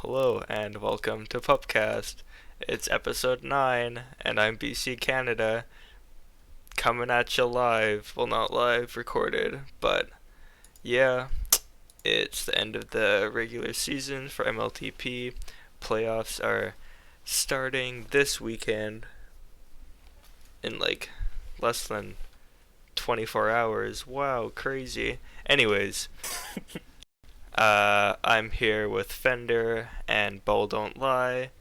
Hello and welcome to PupCast. It's episode 9, and I'm BC Canada, coming at you live. Well, not live, recorded, but yeah, it's the end of the regular season for MLTP. Playoffs are starting this weekend in like less than 24 hours. Wow, crazy. Anyways, I'm here with Fender and Bull Don't Lie.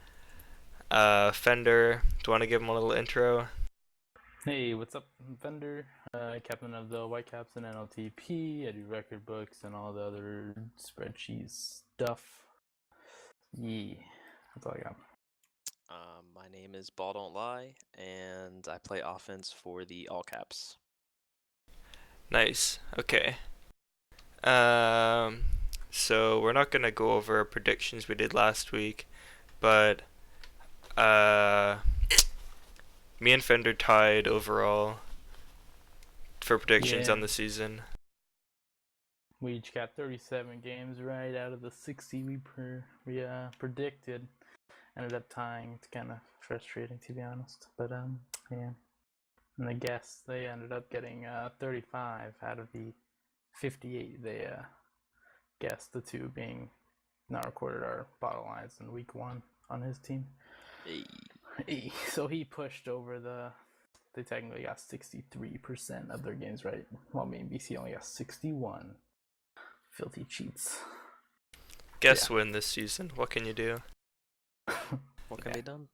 Fender, do you want to give him a little intro? Hey, what's up? I'm Fender, captain of the Whitecaps and NLTP. I do record books and all the other spreadsheet stuff. Yeah, that's all I got. My name is BALLDON'TLIE, and I play offense for the All Caps. Nice. Okay. So we're not gonna go over our predictions we did last week, but me and Fender tied overall for predictions Yeah. on the season. We each got 37 games right out of the 60 we predicted. Ended up tying. It's kind of frustrating, to be honest. But yeah. And the guests, they ended up getting 35 out of the 58 they guessed, the two being not recorded our bottle lines in week 1 on his team. Hey. So he pushed over they technically got 63% of their games right, while me and BC only got 61. Filthy cheats. Guess win this season. What can you do? What can be done?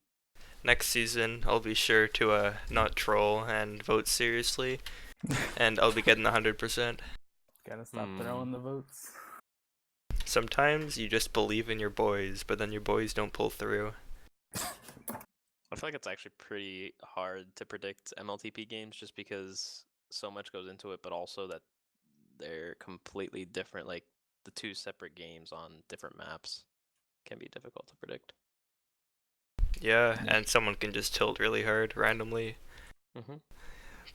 Next season, I'll be sure to not troll and vote seriously, and I'll be getting 100%. Gotta stop throwing the votes. Sometimes you just believe in your boys, but then your boys don't pull through. I feel like it's actually pretty hard to predict MLTP games just because so much goes into it, but also that they're completely different. Like the two separate games on different maps can be difficult to predict. Yeah, and someone can just tilt really hard randomly. Mm-hmm.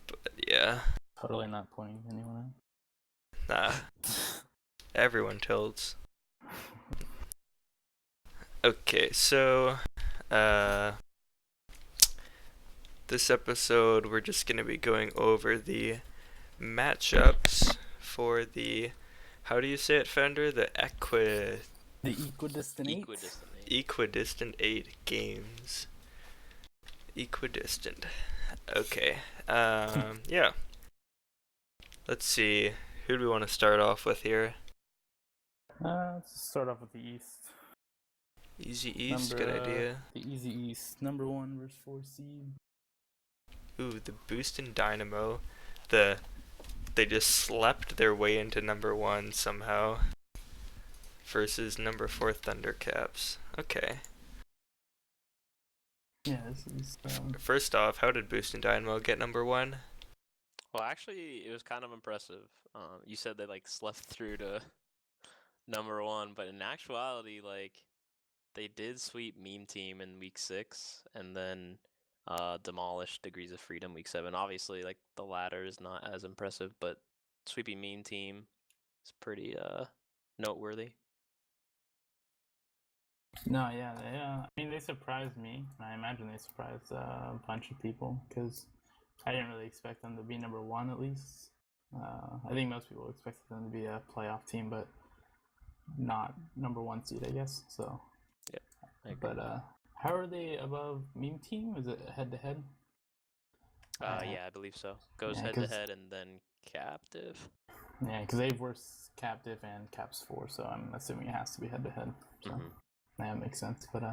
But yeah. Totally not pointing anyone Nah. Everyone tilts. Okay, so this episode we're just gonna be going over the matchups for the, how do you say it, Fender? The Equidistant 8? Equidistant 8 games. Equidistant. Okay. Yeah. Let's see. Who do we want to start off with here? Let's start off with the East. Easy East, good idea. The Easy East, number 1 versus 4 seed. Ooh, the Boostin' Dynamo. They just slept their way into number 1 somehow. Versus number 4 Thundercaps. Okay. Yeah, this is. First off, how did Boostin' Dynamo get number 1? Well, actually, it was kind of impressive. You said they slept through to number 1, but in actuality, they did sweep Meme Team in week 6, and then demolished Degrees of Freedom week 7. Obviously, the latter is not as impressive, but sweeping Meme Team is pretty noteworthy. No, yeah. I mean, they surprised me. I imagine they surprised a bunch of people because I didn't really expect them to be number 1 at least. I think most people expected them to be a playoff team, but not number 1 seed, I guess. So. Yeah. I agree. But how are they above Meme Team? Is it head to head? Yeah, I believe so. Goes head to head and then captive. Yeah, because they've worse captive and caps 4, so I'm assuming it has to be head to head. So that makes sense. But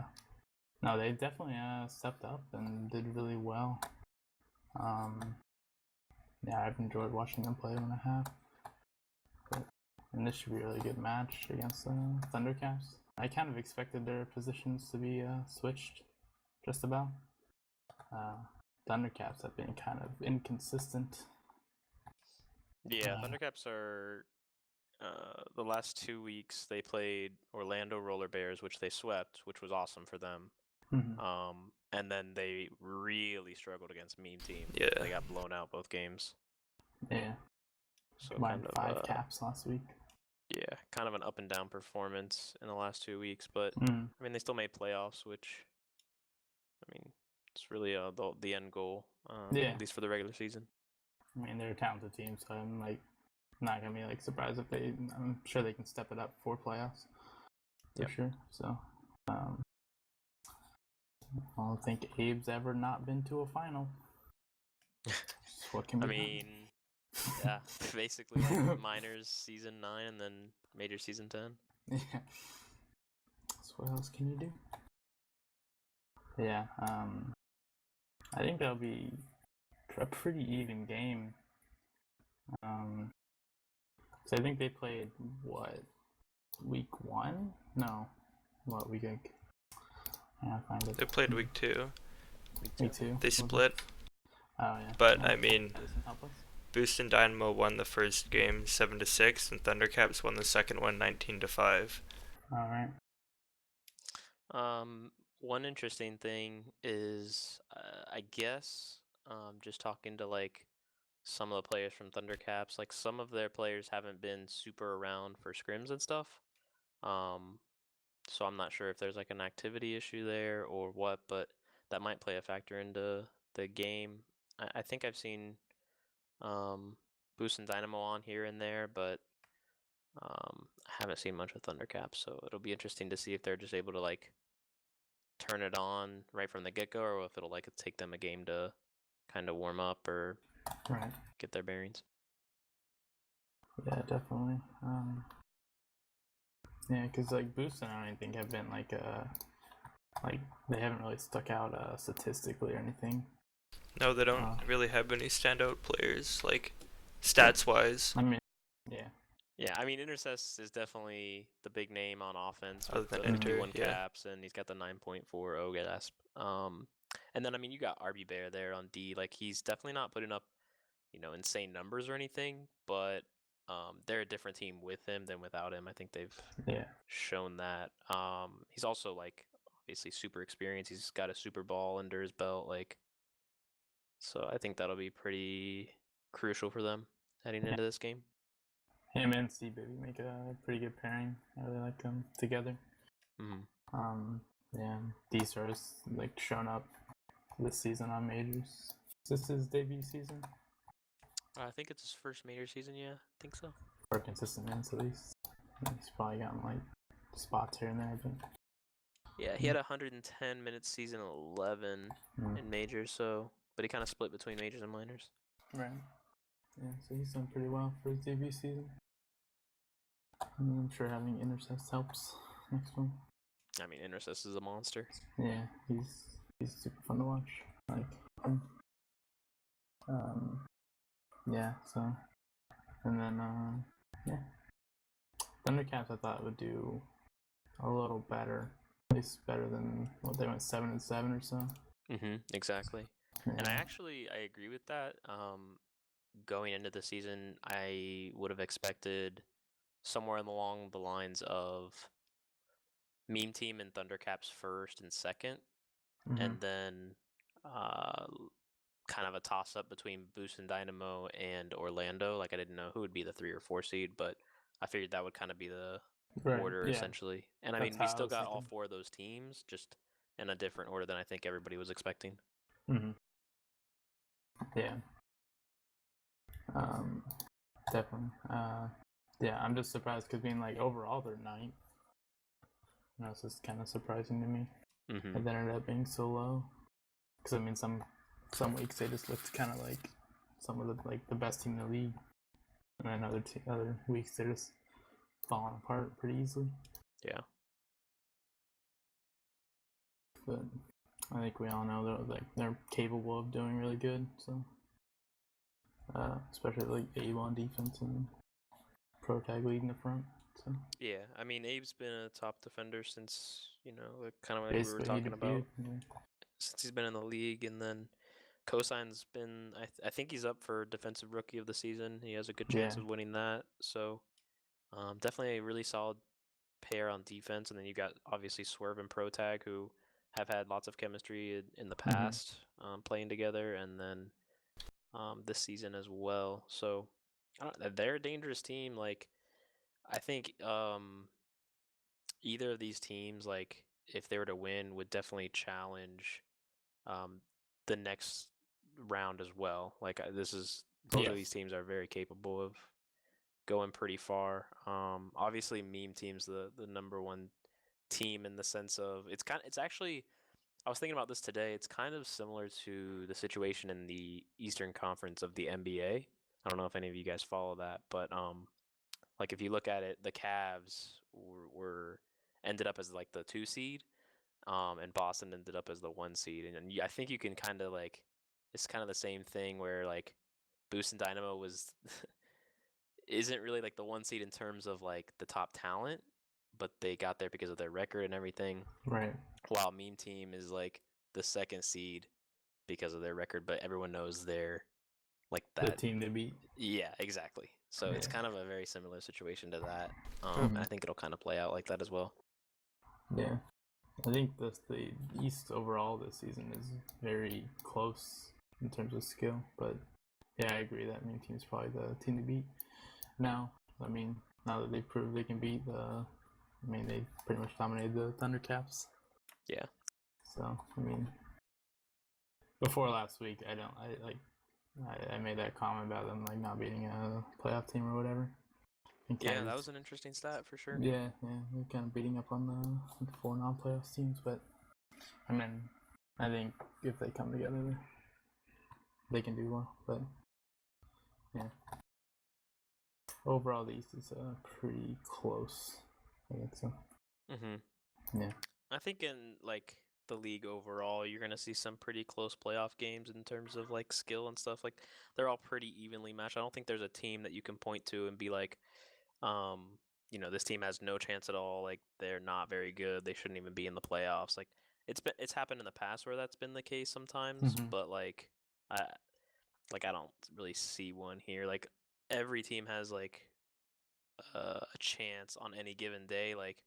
no, they definitely stepped up and did really well. Yeah, I've enjoyed watching them play when I have. And this should be a really good match against the Thundercaps. I kind of expected their positions to be switched, just about. Thundercaps have been kind of inconsistent. Yeah, Thundercaps are the last 2 weeks they played Orlando Roller Bears, which they swept, which was awesome for them. And then they really struggled against Meme Team. Yeah. They got blown out both games. Yeah. So combined 5 caps last week. Yeah, kind of an up and down performance in the last 2 weeks, but Mm. I mean they still made playoffs, which I mean it's really the end goal, Yeah. at least for the regular season. I mean, they're a talented team, so I'm like not gonna be like surprised if they. I'm sure they can step it up for playoffs for Yep. sure. So, I don't think Abe's ever not been to a final. What can be I done? mean, yeah, basically like minors season 9 and then major season 10. Yeah. So what else can you do? Yeah. I think that'll be a pretty even game. So I think they played what, week 1? No, what week? Yeah, I find it. They played week 2. Week 2. They split. Oh yeah. But well, I mean, doesn't help us. Boost and Dynamo won the first game 7-6, and Thundercaps won the second one 19-5. All right. One interesting thing is, I guess, just talking to like some of the players from Thundercaps, like some of their players haven't been super around for scrims and stuff. So I'm not sure if there's like an activity issue there or what, but that might play a factor into the game. I think I've seen Boost and Dynamo on here and there, but I haven't seen much with Thundercaps, so it'll be interesting to see if they're just able to like turn it on right from the get-go, or if it'll like take them a game to kind of warm up or Right. get their bearings. Yeah, definitely. Yeah, because like Boost and I don't think have been like they haven't really stuck out statistically or anything. No, they don't really have any standout players, like, stats-wise. I mean, yeah. Yeah, I mean, Intercess is definitely the big name on offense Other with than the Inter, 91 yeah. caps, and he's got the 9.40 gasp. And then I mean, you got RB Bear there on D. Like, he's definitely not putting up, insane numbers or anything, but they're a different team with him than without him. I think they've shown that. He's also like obviously super experienced. He's got a Super Bowl under his belt, like. So I think that'll be pretty crucial for them heading into this game. Him and C Baby make a pretty good pairing. I really like them together. Yeah, D-Star's like shown up this season on majors. Is this his debut season? I think it's his first major season. Yeah, I think so. For consistent minutes at least. He's probably gotten like spots here and there, but yeah, he had 110 minutes season 11 in majors, but he kind of split between majors and minors. Right. Yeah, so he's done pretty well for his debut season. I'm sure having Intercess helps next one. I mean, Intercess is a monster. Yeah, he's super fun to watch. Like, yeah. So, and then yeah, Thundercats I thought would do a little better, at least better than what they went 7-7 or so. Exactly. Yeah. And I agree with that. Going into the season, I would have expected somewhere along the lines of Meme Team and Thundercaps first and second, and then kind of a toss-up between Boost and Dynamo and Orlando. Like, I didn't know who would be the 3 or 4 seed, but I figured that would kind of be the order, essentially. And I mean, we still got all 4 of those teams, just in a different order than I think everybody was expecting. Yeah. Definitely. Yeah, I'm just surprised because being like overall they're 9th. That's just kind of surprising to me. And then ended up being so low. Because I mean, some weeks they just looked kind of like some of the best team in the league, and then other weeks they're just falling apart pretty easily. Yeah. But I think we all know they're capable of doing really good. So especially like A1 defense and Pro Tag leading the front. So yeah, I mean, Abe's been a top defender since kind of like we were talking about. Since he's been in the league, and then Cosign's been, I think he's up for Defensive Rookie of the Season. He has a good chance of winning that. So definitely a really solid pair on defense. And then you got obviously Swerve and Pro Tag, who have had lots of chemistry in the past playing together, and then this season as well. So they're a dangerous team. Like, I think either of these teams, like if they were to win, would definitely challenge the next round as well. Like both of these teams are very capable of going pretty far. Obviously, meme team's the number one team in the sense of it's actually. I was thinking about this today. It's kind of similar to the situation in the Eastern Conference of the NBA. I don't know if any of you guys follow that, but like if you look at it, the Cavs were ended up as like the 2 seed, and Boston ended up as the 1 seed, and I think you can kind of like it's kind of the same thing where like Boost and Dynamo was isn't really like the 1 seed in terms of like the top talent, but they got there because of their record and everything. Right. While Meme Team is like the 2nd seed because of their record, but everyone knows they're like that The team to beat. Yeah, exactly. So it's Yeah. kind of a very similar situation to that. Mhm. I think it'll kind of play out like that as well. Yeah. I think the East overall this season is very close in terms of skill, but yeah, I agree that Meme Team's probably the team to beat. Now that they've proved they can beat they pretty much dominated the Thundercaps. Yeah. So, before last week, I made that comment about them like not beating a playoff team or whatever. Yeah, that was an interesting stat for sure. Yeah, they're kind of beating up on the 4 non-playoff teams, but I think if they come together, they can do well. But yeah, overall, the East is pretty close. I think so. Yeah. I think in like the league overall, you're gonna see some pretty close playoff games in terms of like skill and stuff. Like they're all pretty evenly matched. I don't think there's a team that you can point to and be like, this team has no chance at all. Like they're not very good. They shouldn't even be in the playoffs. Like it's happened in the past where that's been the case sometimes, but like I don't really see one here. Like every team has like a chance on any given day. Like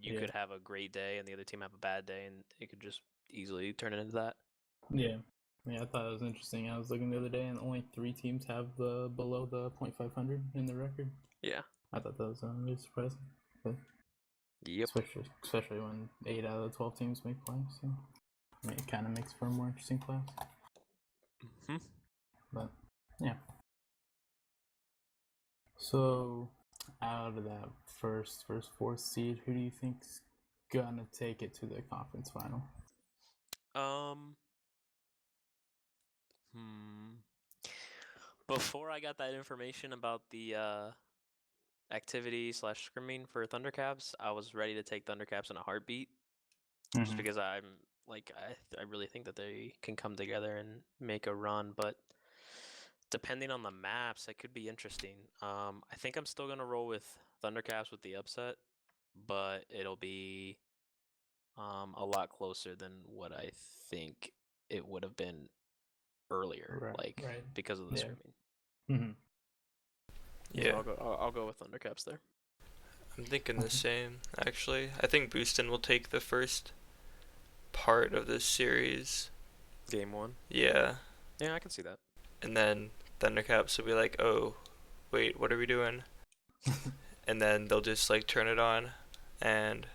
you could have a great day and the other team have a bad day, and it could just easily turn it into that. Yeah. I thought it was interesting. I was looking the other day, and only 3 teams have below the .500 in the record. Yeah. I thought that was really surprising. But yep. Especially when 8 out of the 12 teams make playoffs. So it kind of makes for a more interesting playoffs. But yeah. So out of that first 4th seed, who do you think's gonna take it to the conference final? Before I got that information about the activity / scrimming for Thundercaps, I was ready to take Thundercaps in a heartbeat, just because I'm like I really think that they can come together and make a run. But depending on the maps, it could be interesting. I think I'm still gonna roll with Thundercaps with the upset, but it'll be a lot closer than what I think it would have been earlier, because of the scrimming. Yeah, so I'll go with Thundercaps there. I'm thinking the same, actually. I think Booston will take the first part of this series. Game 1? Yeah. Yeah, I can see that. And then Thundercaps will be like, oh, wait, what are we doing? And then they'll just like turn it on and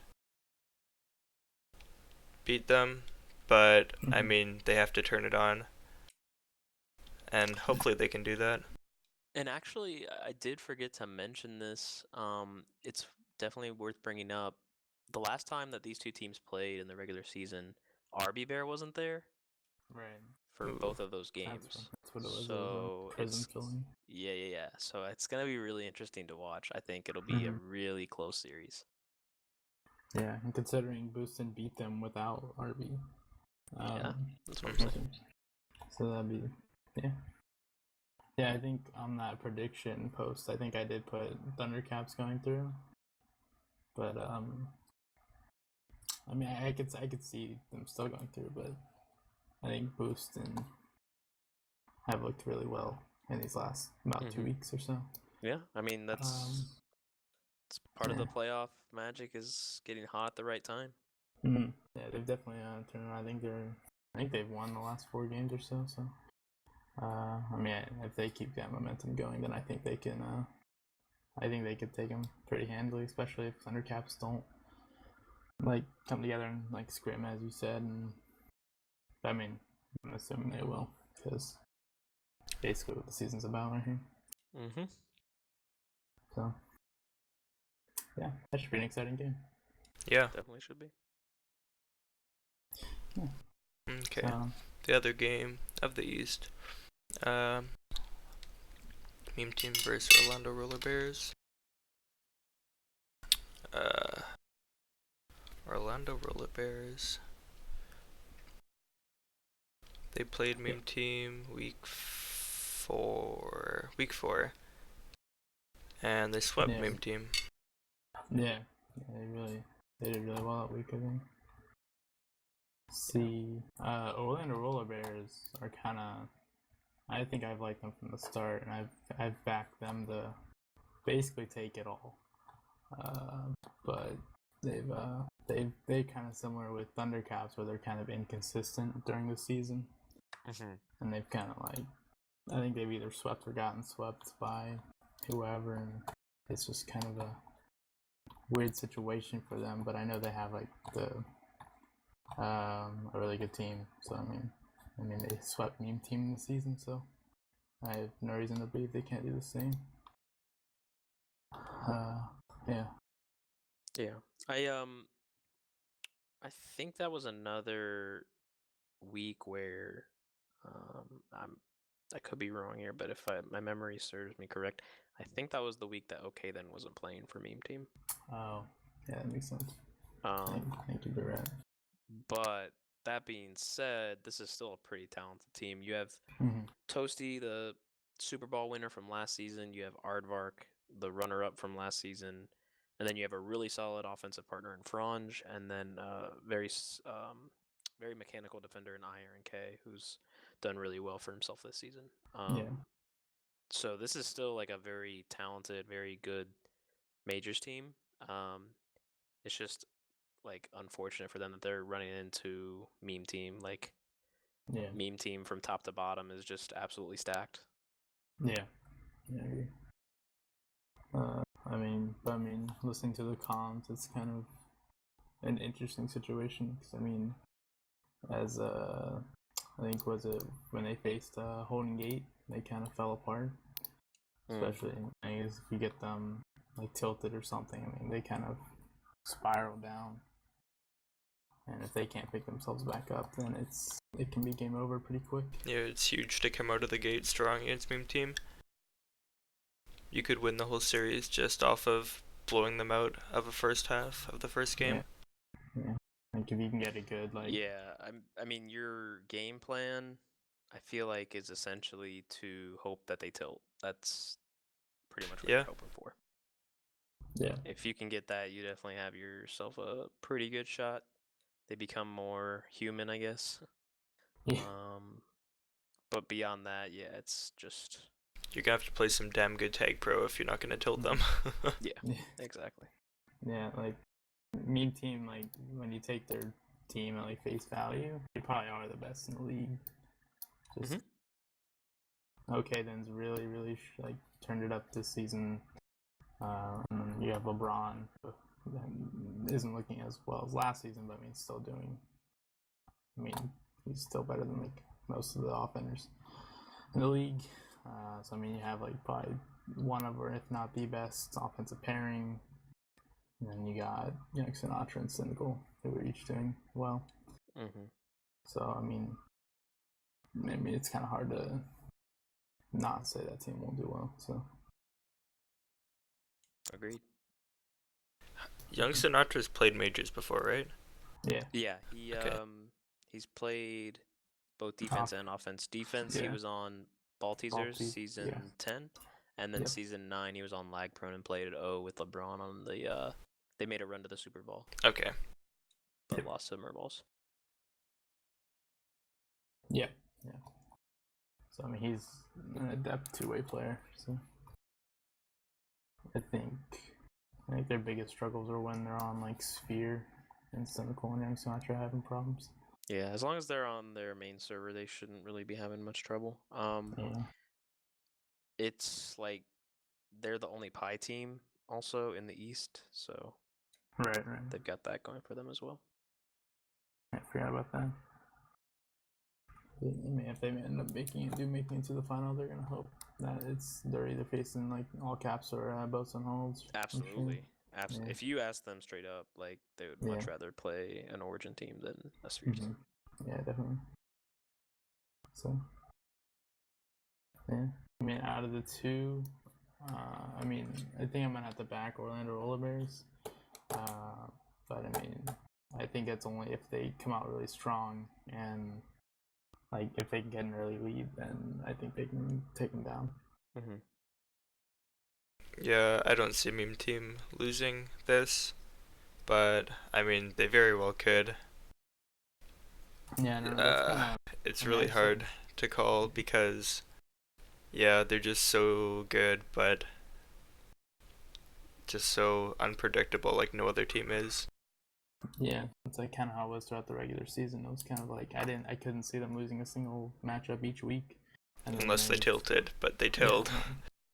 beat them. But, they have to turn it on. And hopefully they can do that. And actually, I did forget to mention this. It's definitely worth bringing up. The last time that these 2 teams played in the regular season, Arby Bear wasn't there. Right. For both of those games. That's what it was. So prison filling. Yeah. So it's gonna be really interesting to watch. I think it'll be a really close series. Yeah, and considering Booston beat them without Arby. Yeah, that's what I'm saying. So that'd be Yeah, I think on that prediction post, I think I did put Thundercaps going through. But I could see them still going through, but I think Booston have looked really well in these last about 2 weeks or so. Yeah, that's it's part of the playoff magic, is getting hot at the right time. Yeah, they've definitely turned around. I think they've won the last 4 games or so. So, if they keep that momentum going, then I think they can I think they could take them pretty handily, especially if Thundercaps don't come together and scrim, as you said. And I mean, I'm assuming they will, because basically what the season's about right here. Mm-hmm. So yeah, that should be an exciting game. Yeah. Definitely should be. Yeah. Okay. So, the other game of the East. Meme Team versus Orlando Roller Bears. Orlando Roller Bears. They played Meme Team week 4, and they swept Meme Team. Yeah, they did really well that week, I think. See, Orlando Roller Bears are kind of. I think I've liked them from the start, and I've backed them to basically take it all. But they're kind of similar with Thundercaps, where they're kind of inconsistent during the season, and they've kind of I think they've either swept or gotten swept by whoever, and it's just kind of a weird situation for them. But I know they have a really good team, so I mean they swept Meme Team in the season, so I have no reason to believe they can't do the same. Yeah. I think that was another week where I could be wrong here, but if my memory serves me correct, I think that was the week that OK then wasn't playing for Meme Team. Oh, yeah, that makes sense. Thank you for that. But that being said, this is still a pretty talented team. You have Toasty, the Super Bowl winner from last season. You have Aardvark, the runner-up from last season. And then you have a really solid offensive partner in Frange, and then very mechanical defender in Iron K, who's done really well for himself this season. So this is still a very talented, very good Majors team. It's just unfortunate for them that they're running into Meme Team. Meme Team from top to bottom is just absolutely stacked. Yeah, I agree. I mean, listening to the comms, it's kind of an interesting situation. Because as I think was it when they faced Holden Gate, they kind of fell apart. Especially, I guess if you get them tilted or something, they kind of spiral down. And if they can't pick themselves back up, then it can be game over pretty quick. Yeah, it's huge to come out of the gate strong against Meme Team. You could win the whole series just off of blowing them out of a first half of the first game. Yeah. If you can get a good Yeah, I mean your game plan, I feel is essentially to hope that they tilt. That's pretty much what you're hoping for. Yeah. If you can get that, you definitely have yourself a pretty good shot. They become more human, I guess. Yeah. But beyond that, yeah, it's just you're gonna have to play some damn good tag pro if you're not gonna tilt them. Yeah, exactly. Yeah, Meme Team, when you take their team at face value, they probably are the best in the league. Just OK then's really, really turned it up this season. And you have LeBron, who isn't looking as well as last season, but still doing. He's still better than most of the offenders in the league. So you have probably one of, or if not the best, offensive pairing. And then you got Sinatra and Cynical, who are each doing well. So it's kind of hard to not say that team will do well. So agreed. Young Sinatra's played majors before, right? Yeah. Yeah, he's played both defense and offense. Defense, he was on Ball Teasers season 10, and then season 9 he was on Lag Prone and played at O with LeBron on the. They made a run to the Super Bowl. Okay. But lost to Merballs. Yeah. So he's an adept two-way player. So I think their biggest struggles are when they're on Sphere and Cynical and Young Sinatra having problems. Yeah, as long as they're on their main server, they shouldn't really be having much trouble. It's they're the only pie team also in the East, so Right. they've got that going for them as well. I forgot about that. I mean, if they end up making it to the final, they're gonna hope that they're either facing like all caps or boats and holds. Absolutely. Yeah. If you ask them straight up, like they would much rather play an Origin team than a Spheres team. Yeah, definitely. So, yeah. I mean, out of the two, I mean, I think I'm gonna have to back Orlando Roller Bears. But I mean, I think it's only if they come out really strong and like if they can get an early lead, then I think they can take them down. Mm-hmm. Yeah, I don't see Meme Team losing this, but I mean, they very well could. Yeah, no, it's really hard to call because, yeah, they're just so good, but just so unpredictable, like no other team is. Yeah, it's like kind of how it was throughout the regular season. It was kind of like I couldn't see them losing a single matchup each week, Unless they tilted, but they tilled.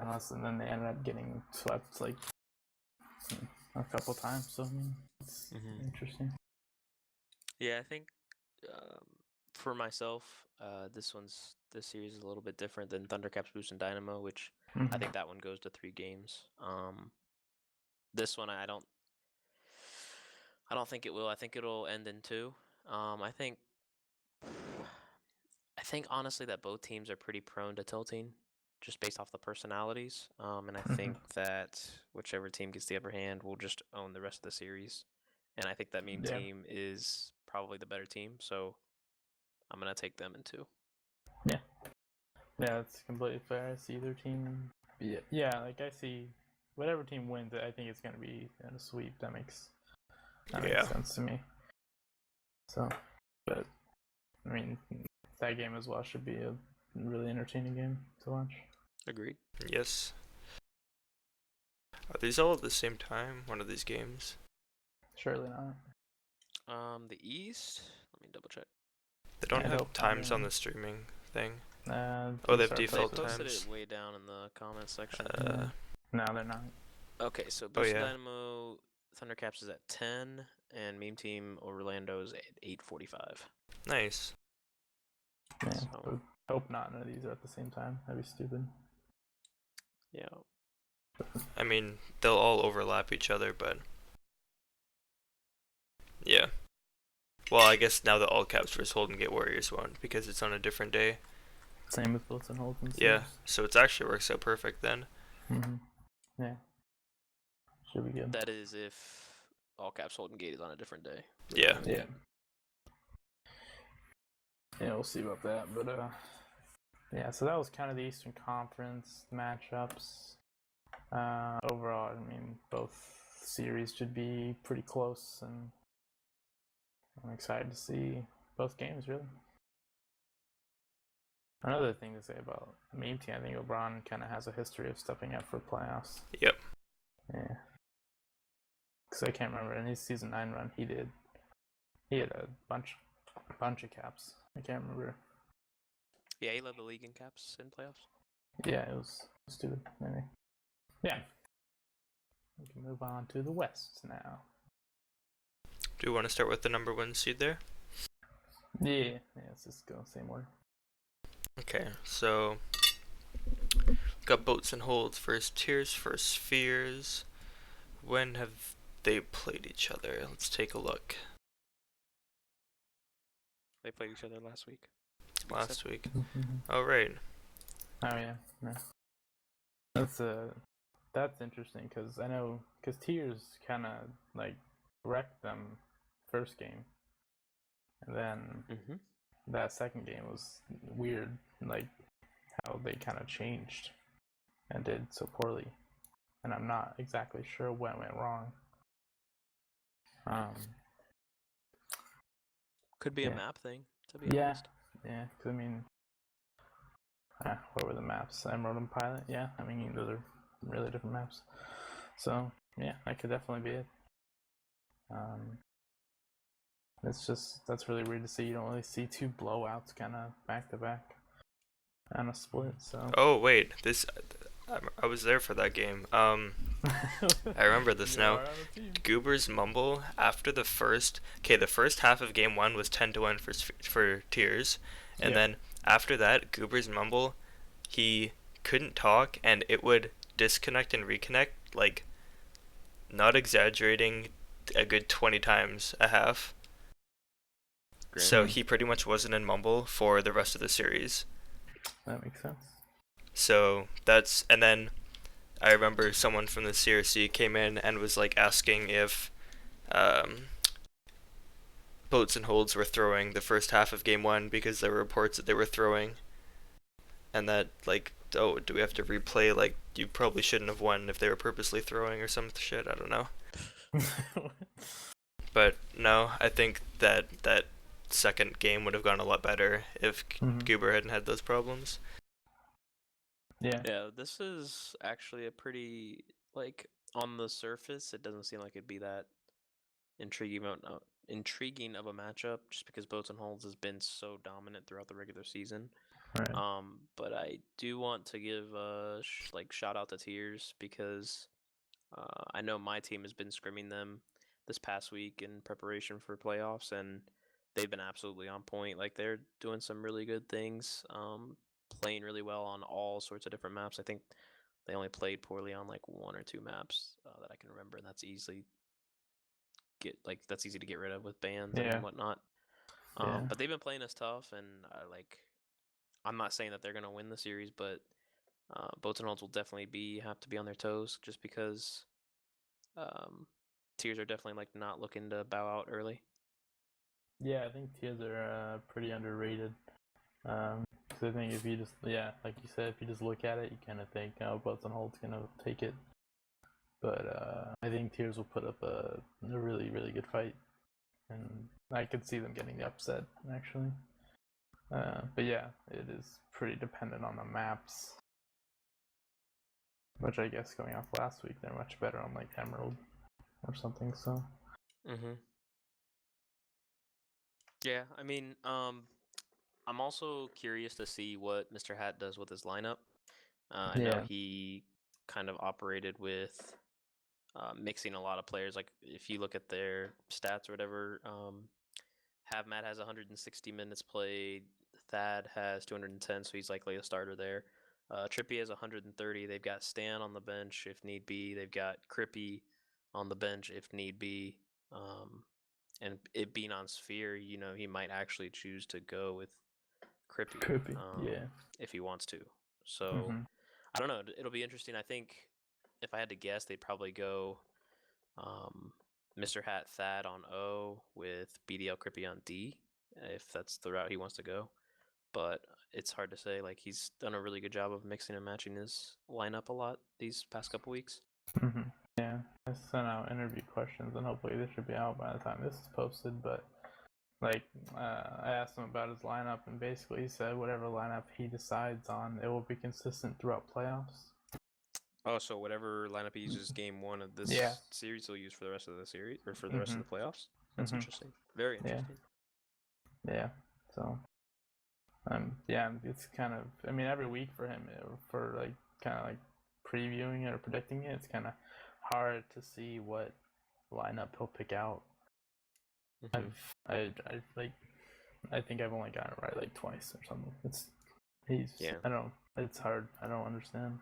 Yeah, and then they ended up getting swept like a couple times. So I mean, it's interesting. Yeah, I think for myself, this series is a little bit different than Thundercaps Boost and Dynamo, which I think that one goes to 3 games. This one I don't think it will. I think it'll end in 2. I think honestly that both teams are pretty prone to tilting, just based off the personalities. And I think that whichever team gets the upper hand will just own the rest of the series. And I think that Meme team is probably the better team, so I'm gonna take them in 2. Yeah, that's completely fair. I see either team. Yeah, like I see whatever team wins, I think it's gonna be in a sweep. That makes sense to me. So, but I mean, that game as well should be a really entertaining game to watch. Agreed. Yes. Are these all at the same time? One of these games? Surely not. The East. Let me double check. They don't have times on the streaming thing. They have default times. They posted it way down in the comments section. No, they're not. Okay, so Boost Dynamo Thundercaps is at 10, and Meme Team Orlando is at 8:45. Nice. Yeah, so, hope not. None of these are at the same time. That'd be stupid. Yeah. I mean, they'll all overlap each other, but yeah. Well, I guess now the All Caps vs Holden Gate Warriors won't because it's on a different day. Same with Bolts and Holden. Yeah, so it actually works out perfect then. Yeah. Should be good. That is if All Caps Holden Gate is on a different day. Yeah. Yeah, we'll see about that. But yeah, so that was kind of the Eastern Conference matchups. Overall, I mean, both series should be pretty close, and I'm excited to see both games, really. Another thing to say about the Meme Team, I think LeBron kind of has a history of stepping up for playoffs. Yep. Yeah. Because I can't remember, in his Season 9 run, he had a bunch of caps. I can't remember. Yeah, he led the league in caps in playoffs. Yeah, it was stupid. Anyway. Yeah. We can move on to the West now. Do you want to start with the number 1 seed there? Yeah, let's just go same order. Okay, so got Boats and Holds versus Tears versus Spheres. When have they played each other? Let's take a look. They played each other last week. Last week. Oh, right. Oh, yeah. That's interesting because Tears kind of like wrecked them first game, and then that second game was weird, like how they kind of changed and did so poorly, and I'm not exactly sure what went wrong. Could be a map thing, to be honest. Yeah, because I mean, what were the maps? Emerald and Pilot. Yeah, I mean those are really different maps. So yeah, that could definitely be it. That's really weird to see. You don't really see 2 blowouts kind of back to back. and a split. So. Oh wait, I was there for that game. I remember this You now. are on the team. Goober's mumble after the first. Okay, the first half of game one was 10-1 for Tears, and Yeah. then after that, Goober's mumble, he couldn't talk and it would disconnect and reconnect like, not exaggerating, a good 20 times a half. Great. So he pretty much wasn't in mumble for the rest of the series. That makes sense. So that's, and then I remember someone from the CRC came in and was like asking if Boats and Holds were throwing the first half of game one because there were reports that they were throwing, and that like, oh, do we have to replay, like you probably shouldn't have won if they were purposely throwing or some shit, I don't know. But no, I think that second game would have gone a lot better if Goober hadn't had those problems. Yeah. Yeah, this is actually a pretty, like, on the surface, it doesn't seem like it'd be that intriguing of a matchup, just because Boats and Holds has been so dominant throughout the regular season. Right. But I do want to give shout out to Tears, because I know my team has been scrimming them this past week in preparation for playoffs, and they've been absolutely on point. Like, they're doing some really good things, playing really well on all sorts of different maps. I think they only played poorly on like one or two maps that I can remember, and that's easy to get rid of with bans Yeah. and whatnot. Yeah. But they've been playing us tough, and I'm not saying that they're gonna win the series, but Boats and Holds will definitely have to be on their toes, just because Tears are definitely like not looking to bow out early. Yeah, I think Tears are pretty underrated. Because I think if you just, like you said, if you just look at it, you kind of think, oh, Boats and Holds gonna take it. But I think Tears will put up a really, really good fight, and I could see them getting the upset actually. But yeah, it is pretty dependent on the maps, which I guess going off last week, they're much better on like Emerald or something. So. Yeah, I mean, I'm also curious to see what Mr. Hat does with his lineup. I know he kind of operated with mixing a lot of players. Like, if you look at their stats or whatever, HavMat has 160 minutes played. Thad has 210, so he's likely a starter there. Trippy has 130. They've got Stan on the bench if need be. They've got Crippy on the bench if need be. And it being on Sphere, he might actually choose to go with Crippy, if he wants to. So, I don't know. It'll be interesting. I think if I had to guess, they'd probably go Mr. Hat Thad on O with BDL Crippy on D, if that's the route he wants to go. But it's hard to say. Like, he's done a really good job of mixing and matching his lineup a lot these past couple weeks. Yeah, I sent out interview questions, and hopefully they should be out by the time this is posted. But I asked him about his lineup, and basically he said whatever lineup he decides on, it will be consistent throughout playoffs. Oh, so whatever lineup he uses game one of this series, he'll use for the rest of the series, or for the rest of the playoffs? That's interesting. Very interesting. Yeah. So, it's kind of, I mean, every week for him, for like kind of like previewing it or predicting it, it's kind of hard to see what lineup he'll pick out. I think I've only gotten it right like twice or something. I don't know. It's hard. I don't understand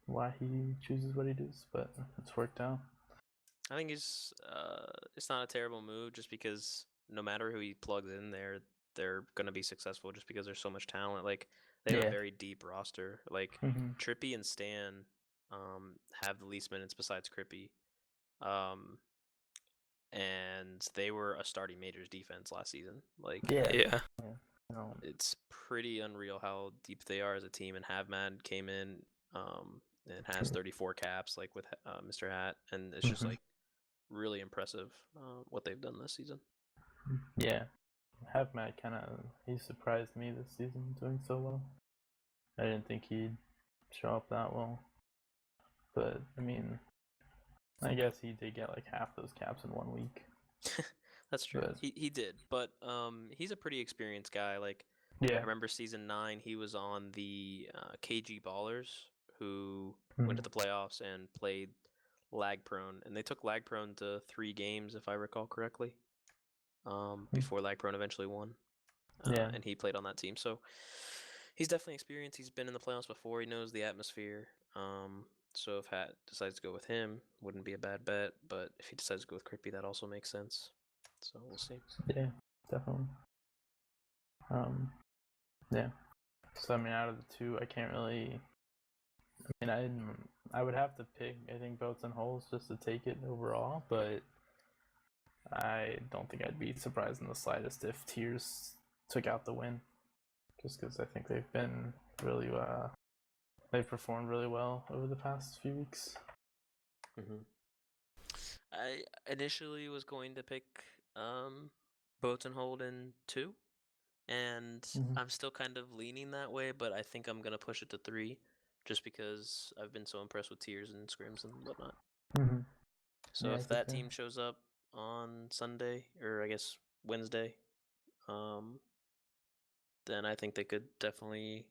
why he chooses what he does, but it's worked out. I think it's not a terrible move, just because no matter who he plugs in there, they're gonna be successful, just because there's so much talent. Like, they have a very deep roster. Like, Trippy and Stan have the least minutes besides Crippy. And they were a starting majors defense last season. Like, it's pretty unreal how deep they are as a team. And HavMad came in and has 34 caps, like, with Mr. Hat, and it's just like really impressive what they've done this season. Yeah, HavMad he surprised me this season doing so well. I didn't think he'd show up that well, but I mean, I guess he did get like half those caps in 1 week. That's true. He did, but he's a pretty experienced guy. Like, I Yeah. remember season 9, he was on the KG Ballers, who went to the playoffs and played lag prone, and they took lag prone to 3 games, if I recall correctly. Before lag prone eventually won. Yeah. And he played on that team, so he's definitely experienced. He's been in the playoffs before. He knows the atmosphere. So if Hat decides to go with him, wouldn't be a bad bet. But if he decides to go with Crippy, that also makes sense. So we'll see. Yeah, definitely. Yeah. So I mean, out of the two, I can't really. I mean, I would have to pick. I think Boats and Holes just to take it overall, but I don't think I'd be surprised in the slightest if Tears took out the win, just because I think they've been really they've performed really well over the past few weeks. I initially was going to pick Boats and Hold in 2, and I'm still kind of leaning that way, but I think I'm gonna push it to 3, just because I've been so impressed with Tears and Scrims and whatnot. So Yeah, if that team shows up on Sunday, or I guess Wednesday, then I think they could definitely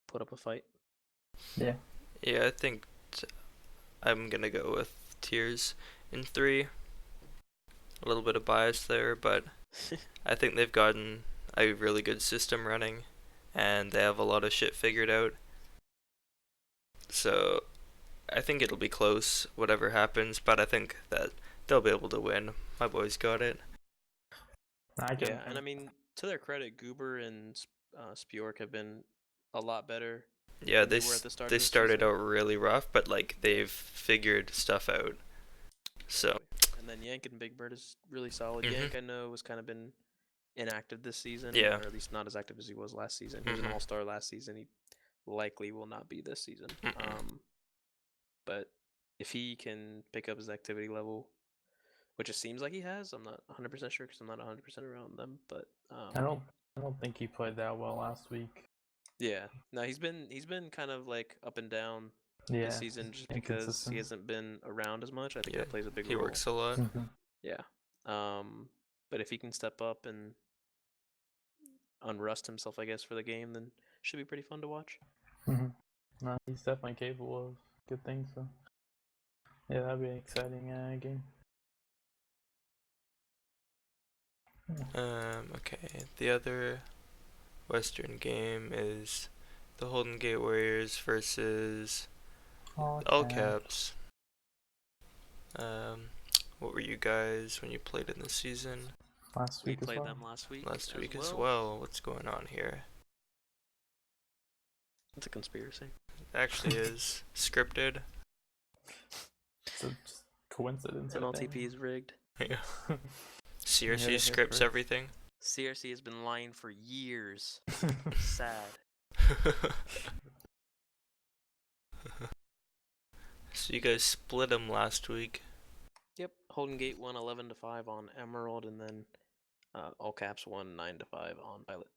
put up a fight. Yeah. Yeah, I think I'm gonna go with Tears in 3. A little bit of bias there, but I think they've gotten a really good system running, and they have a lot of shit figured out. So I think it'll be close, whatever happens, but I think that they'll be able to win. My boys got it. Yeah, and I mean, to their credit, Goober and Spjork have been a lot better. Yeah, they were at the start they of the started season. out really rough, but like they've figured stuff out. So. And then Yank and Big Bird is really solid. Yank, I know, has kind of been inactive this season, Yeah. or at least not as active as he was last season. He was an all-star last season. He likely will not be this season. But if he can pick up his activity level, which it seems like he has, I'm not 100% sure because I'm not 100% around them. But I don't think he played that well last week. Yeah, no, he's been kind of like up and down this season just because he hasn't been around as much. I think that plays a big role. He works a lot. Yeah. But if he can step up and unrust himself, I guess, for the game, then should be pretty fun to watch. No, he's definitely capable of good things. So yeah, that'd be an exciting game. Okay. The other Western game is the Holden Gate Warriors versus All Caps. What were you guys when you played in this season? Last week we played them last week. As well. What's going on here? It's a conspiracy. It actually is scripted. It's just coincidence. MLTP is rigged. Yeah. CRC scripts everything. CRC has been lying for years. Sad. So you guys split them last week. Yep, Holden Gate won 11-5 on Emerald, and then All Caps won 9-5 on Pilot.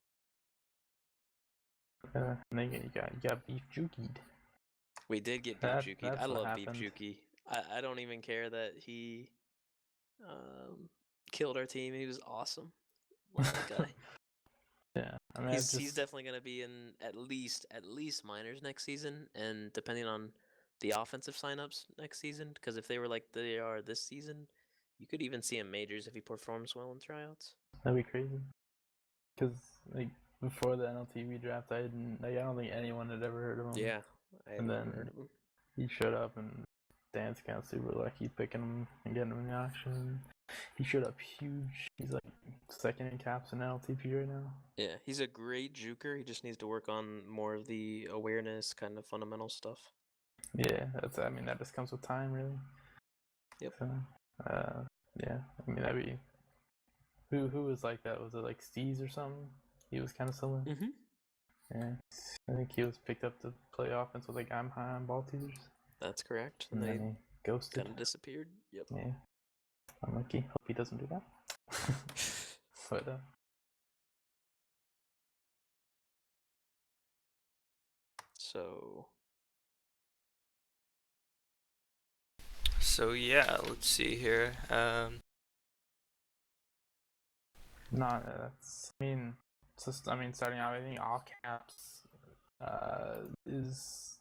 And then you got Beef Jukied. We did get Beef Jukied. I love Beef Juki. I don't even care that he killed our team. He was awesome. Love that guy. Yeah, I mean, he's definitely gonna be in at least minors next season, and depending on the offensive signups next season, because if they were like they are this season, you could even see him majors if he performs well in tryouts. That'd be crazy. Because like before the NLTV draft, I don't think anyone had ever heard of him. Yeah, I had never then heard of him. He showed up, and Dan's kind of super lucky picking him and getting him in action. He showed up huge. He's like second in caps in LTP right now. Yeah, he's a great juker. He just needs to work on more of the awareness, kind of fundamental stuff. Yeah, that just comes with time, really. Yep. So, yeah, I mean that'd be. Who was like that? Was it like Steez or something? He was kind of similar. Yeah, I think he was picked up to play offense with like I'm high on ball teasers. That's correct. And then he ghosted. Kind of disappeared. Yep. Yeah. Unlucky. Hope he doesn't do that. But So yeah, let's see here. I mean, starting out, I think all caps is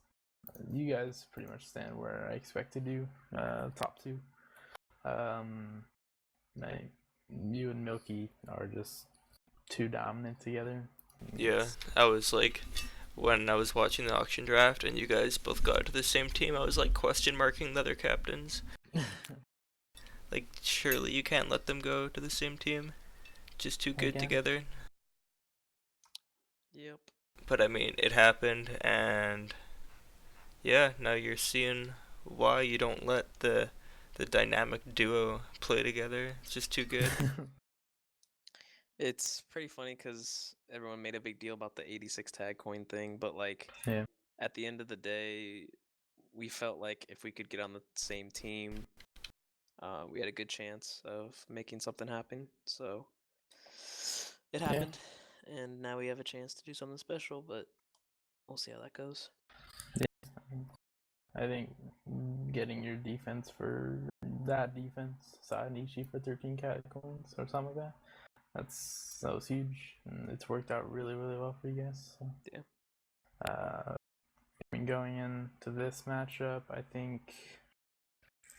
you guys pretty much stand where I expected you. Top two. You and Milky are just too dominant together. Yeah, I was like, when I was watching the auction draft and you guys both got to the same team, I was like question marking the other captains. Like, surely you can't let them go to the same team. Just too good together. Yep. But I mean, it happened, and yeah, now you're seeing why you don't let the dynamic duo play together. It's just too good. It's pretty funny because everyone made a big deal about the 86 tag coin thing, but like Yeah. at the end of the day, we felt like if we could get on the same team, we had a good chance of making something happen. So it happened, and now we have a chance to do something special, but we'll see how that goes. I think getting your defense for that defense, Nishi for 13 cat coins or something like that, that was huge, and it's worked out really, really well for you guys. So. Yeah. I mean, going into this matchup, I think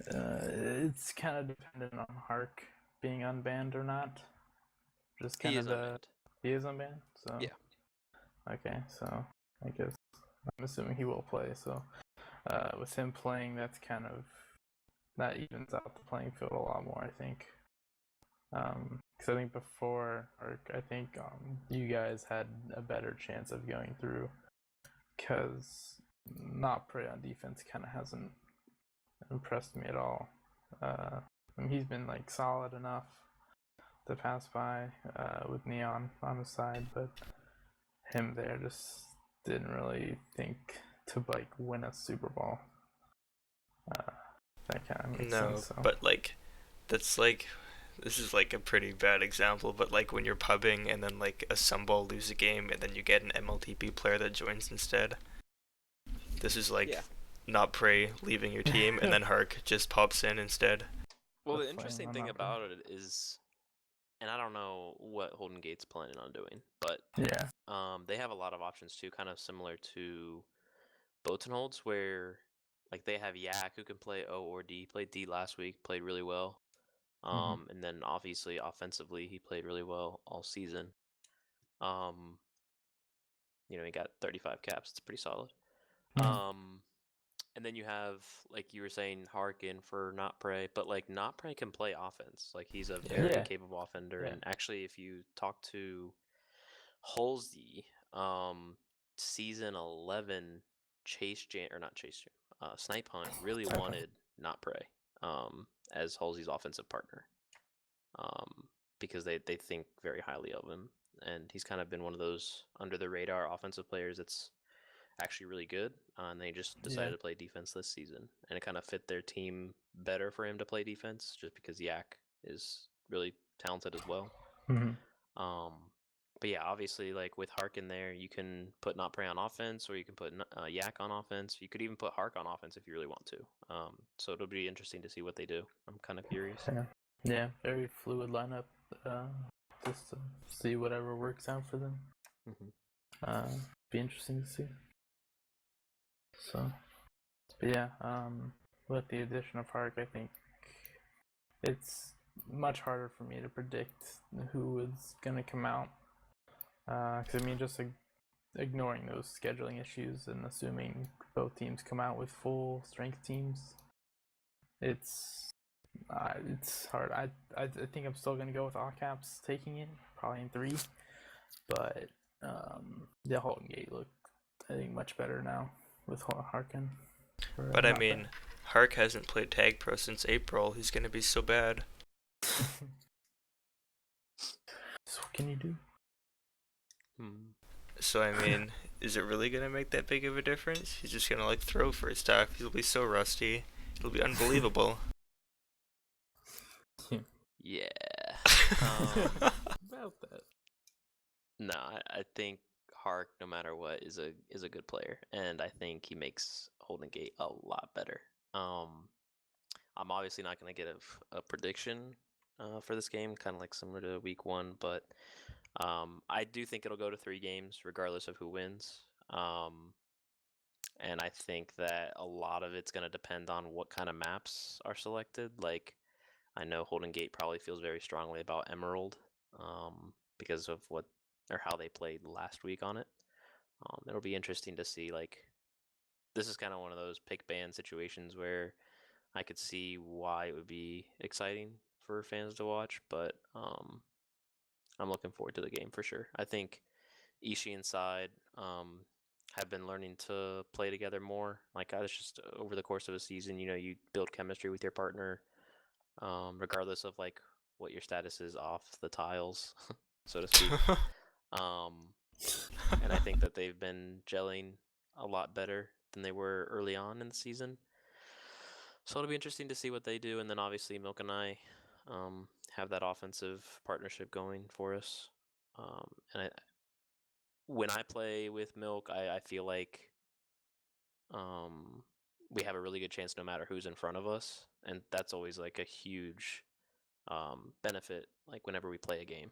it's kind of dependent on Hark being unbanned or not. Just kind of unbanned. He is unbanned. So yeah. Okay, so I guess I'm assuming he will play. So with him playing, that evens out the playing field a lot more, I think. Because I think before, you guys had a better chance of going through. Because not prey on defense kind of hasn't impressed me at all. He's been like solid enough to pass by with Neon on his side, but him there just didn't really think to like win a Super Bowl. That kind of makes sense. So. But like, that's like, this is like a pretty bad example, but like when you're pubbing and then like a Sunball lose a game and then you get an MLTP player that joins instead. This is like not Prey leaving your team and then Hark just pops in instead. Well, the interesting thing about it is, and I don't know what Holden Gate's planning on doing, but they have a lot of options too, kind of similar to Botenholds, where like they have Yak who can play O or D. Played D last week, played really well. And then obviously offensively he played really well all season. He got 35 caps. It's pretty solid. And then you have, like you were saying, Harkin for Not Prey, but like Not Prey can play offense. Like he's a very capable offender. And actually, if you talk to Halsey, season 11, Snipe Hunt really wanted Not Prey as Halsey's offensive partner, because they think very highly of him, and he's kind of been one of those under the radar offensive players that's actually really good, and they just decided to play defense this season, and it kind of fit their team better for him to play defense just because Yak is really talented as well. But yeah, obviously, like with Hark in there, you can put Not Prey on offense, or you can put Yak on offense. You could even put Hark on offense if you really want to. So it'll be interesting to see what they do. I'm kind of curious. Yeah, very fluid lineup. Just to see whatever works out for them. Be interesting to see. So, but yeah, with the addition of Hark, I think it's much harder for me to predict who is going to come out. Because I mean, just ignoring those scheduling issues and assuming both teams come out with full strength teams, it's hard. I think I'm still gonna go with all caps taking it, probably in 3. But the Holden Gate looked, I think, much better now with Harkin. But I mean, Hark hasn't played Tag Pro since April. He's gonna be so bad. So what can you do? So I mean, is it really gonna make that big of a difference? He's just gonna like throw first half. He'll be so rusty. It'll be unbelievable. Yeah. About that. No, I think Hark, no matter what, is a good player, and I think he makes Holden Gate a lot better. I'm obviously not going to get a prediction for this game, kind of like similar to week 1, but I do think it'll go to 3 games regardless of who wins. And I think that a lot of it's going to depend on what kind of maps are selected. Like, I know Holden Gate probably feels very strongly about Emerald because of what or how they played last week on it. It'll be interesting to see. Like, this is kind of one of those pick band situations where I could see why it would be exciting for fans to watch, but I'm looking forward to the game for sure. I think Ishii and Side have been learning to play together more. Like, it's just over the course of a season, you build chemistry with your partner, regardless of like what your status is off the tiles, so to speak. And I think that they've been gelling a lot better than they were early on in the season. So it'll be interesting to see what they do. And then obviously Milk and I have that offensive partnership going for us. And when I play with Milk, I feel like we have a really good chance no matter who's in front of us. And that's always like a huge benefit, like whenever we play a game.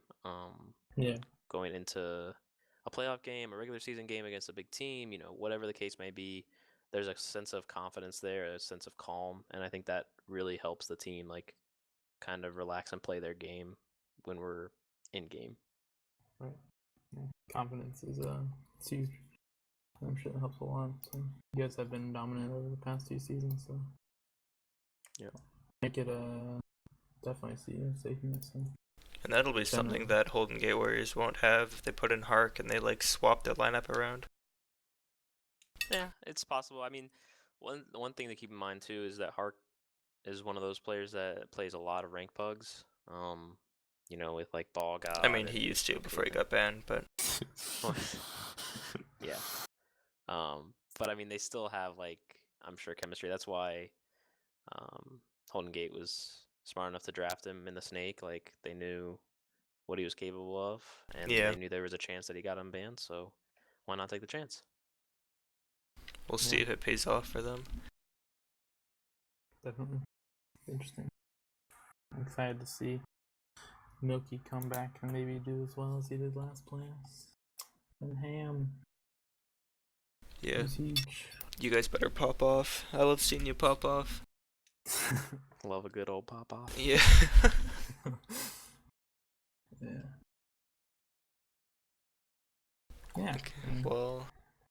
Yeah. Going into a playoff game, a regular season game against a big team, whatever the case may be, there's a sense of confidence there, a sense of calm, and I think that really helps the team like kind of relax and play their game when we're in game. Right. Yeah. Confidence is it's huge. I'm sure it helps a lot. So you guys have been dominant over the past 2 seasons, so yeah, make it definitely see a safeness. And that'll be something that Holden Gate Warriors won't have if they put in Hark and they like swap their lineup around. Yeah, it's possible. I mean, one thing to keep in mind too is that Hark is one of those players that plays a lot of rank pugs. With like Ball God. I mean, he used to before he got banned, but yeah. But I mean, they still have like, I'm sure, chemistry. That's why Holden Gate was smart enough to draft him in the Snake. Like, they knew what he was capable of, and they knew there was a chance that he got unbanned. So why not take the chance? We'll see if it pays off for them. Definitely interesting. I'm excited to see Milky come back and maybe do as well as he did last playoffs. And Ham. Yeah. He's huge. You guys better pop off. I love seeing you pop off. Love a good old pop off. Yeah. Yeah. Yeah. Okay, well,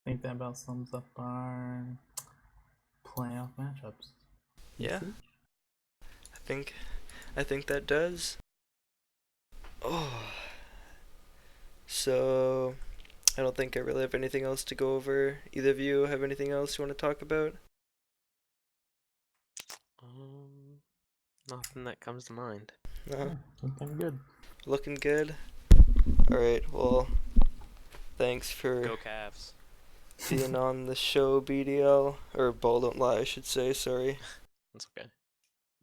I think that about sums up our playoff matchups. Yeah. I think that does. Oh. So I don't think I really have anything else to go over. Either of you have anything else you want to talk about? Nothing that comes to mind. No. Yeah, looking good. Looking good. All right. Well, thanks for Go Cavs. being on the show, BDL, or Ball Don't Lie, I should say. Sorry. That's okay.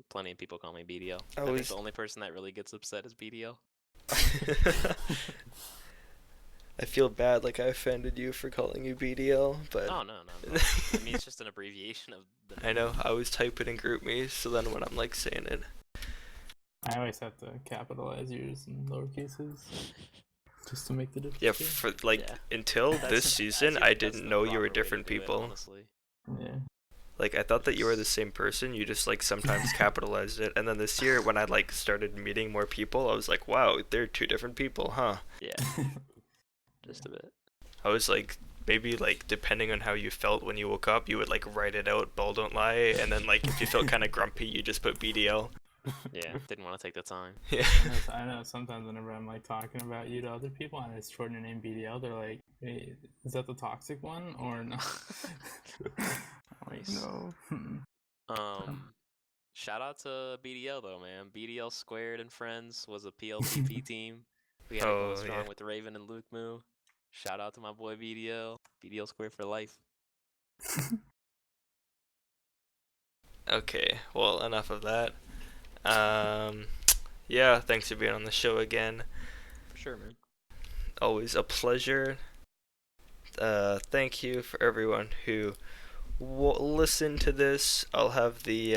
Plenty of people call me BDL. I Always- think the only person that really gets upset is BDL. I feel bad, like I offended you for calling you BDL, but Oh, no. I mean, it's just an abbreviation of the I know. I always type it in GroupMe, so then when I'm like saying it, I always have to capitalize yours in lower cases just to make the difference. yeah, for like until this season, I didn't know you were different people. Honestly. Yeah. Like I thought that you were the same person. You just like sometimes capitalized it, and then this year when I like started meeting more people, I was like, wow, they're 2 different people, huh? Yeah. Just a bit. I was like, maybe like depending on how you felt when you woke up, you would like write it out, Ball Don't Lie, and then like if you felt kind of grumpy, you just put BDL. Yeah, didn't want to take the time. Yeah. I know sometimes whenever I'm like talking about you to other people and I shorten your name BDL, they're like, hey, is that the toxic one or no? Nice. No. Shout out to BDL though, man. BDL Squared and Friends was a PLTP team. We had it going strong with Raven and Luke Moo. Shout out to my boy BDL. BDL Squared for life. Okay, well, enough of that. Yeah, thanks for being on the show again. For sure, man. Always a pleasure. Thank you for everyone who listened to this. I'll have the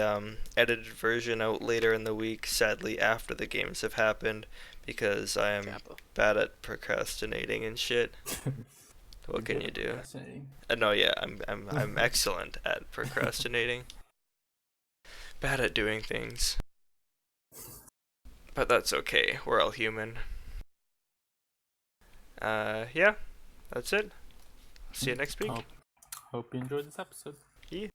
edited version out later in the week, sadly after the games have happened, because I am Kappa. bad at procrastinating and shit. What can you do? No, yeah, I'm excellent at procrastinating. Bad at doing things. But that's okay. We're all human. Yeah, that's it. See you next week. Hope you enjoyed this episode. Yeah.